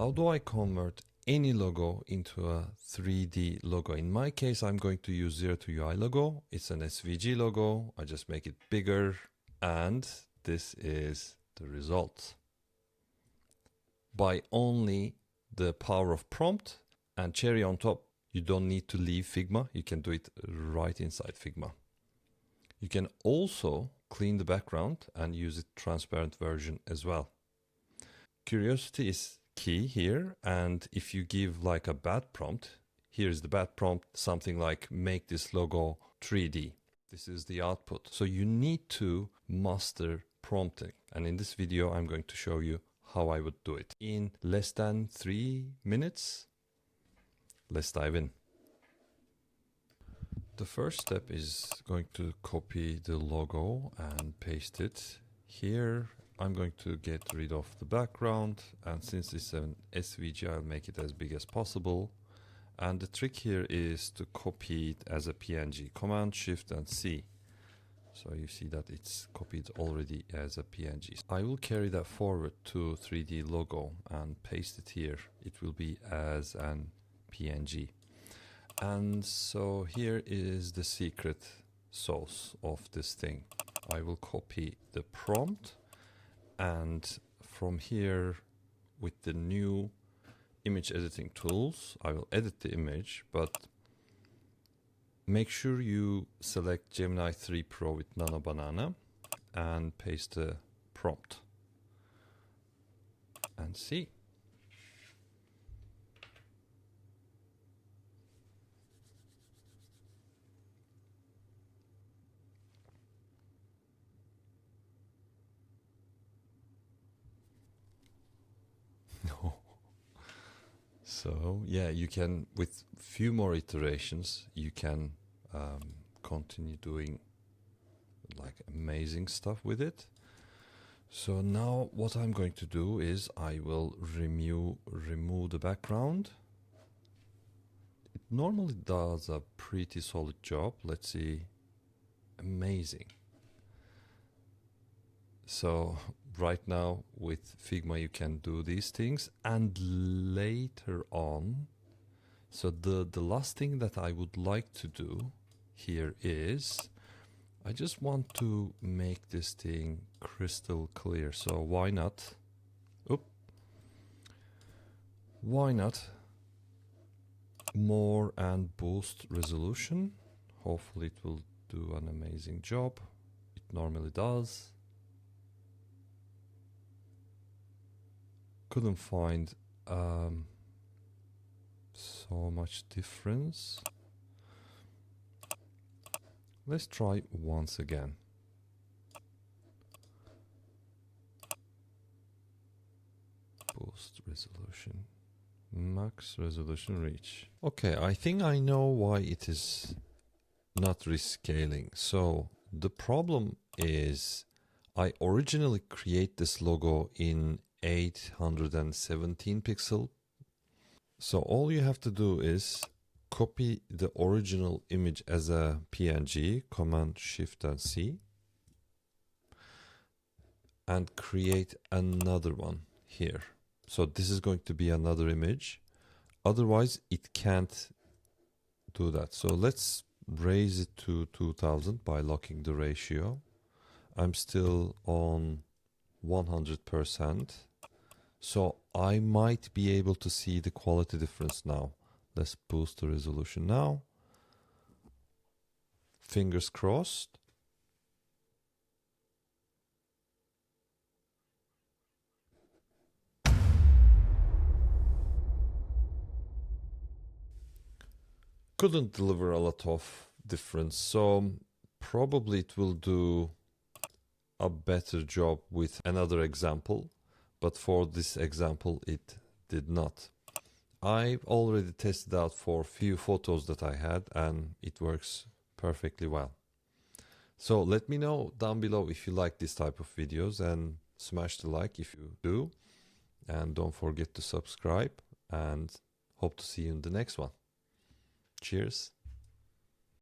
How do I convert any logo into a 3D logo? In my case, I'm going to use Zero2UI logo. It's an SVG logo. I just make it bigger, and this is the result. By only the power of prompt and cherry on top, you don't need to leave Figma. You can do it right inside Figma. You can also clean the background and use a transparent version as well. Curiosity is key here, and if you give like a bad prompt, here's the bad prompt, something like make this logo 3D. This is the output. So you need to master prompting, and in this video I'm going to show you how I would do it in less than 3 minutes. Let's dive in. The first step is going to copy the logo and paste it here. I'm going to get rid of the background, and since it's an SVG, I'll make it as big as possible. And the trick here is to copy it as a PNG. Command Shift and C. So you see that it's copied already as a PNG. I will carry that forward to 3D logo and paste it here. It will be as an PNG. And so here is the secret sauce of this thing. I will copy the prompt, and from here with the new image editing tools, I will edit the image, but make sure you select Gemini 3 Pro with NanoBanana and paste the prompt and see. No. So yeah, you can, with few more iterations, you can continue doing like amazing stuff with it. So now what I'm going to do is I will remove the background. It normally does a pretty solid job. Let's see. Amazing. So right now with Figma you can do these things, and later on, so the last thing that I would like to do here is I just want to make this thing crystal clear. So why not more and boost resolution. Hopefully it will do an amazing job. It normally does. Couldn't find so much difference. Let's try once again. Boost resolution, max resolution reach. Okay, I think I know why it is not rescaling. So the problem is I originally create this logo in 817 pixel. So all you have to do is copy the original image as a PNG, Command Shift and C, and create another one here. So this is going to be another image. Otherwise it can't do that. So let's raise it to 2000 by locking the ratio. I'm still on 100%. So I might be able to see the quality difference now. Let's boost the resolution now. Fingers crossed. Couldn't deliver a lot of difference, so probably it will do a better job with another example. But for this example, it did not. I've already tested out for a few photos that I had, and it works perfectly well. So let me know down below if you like this type of videos, and smash the like if you do. And don't forget to subscribe, and hope to see you in the next one. Cheers.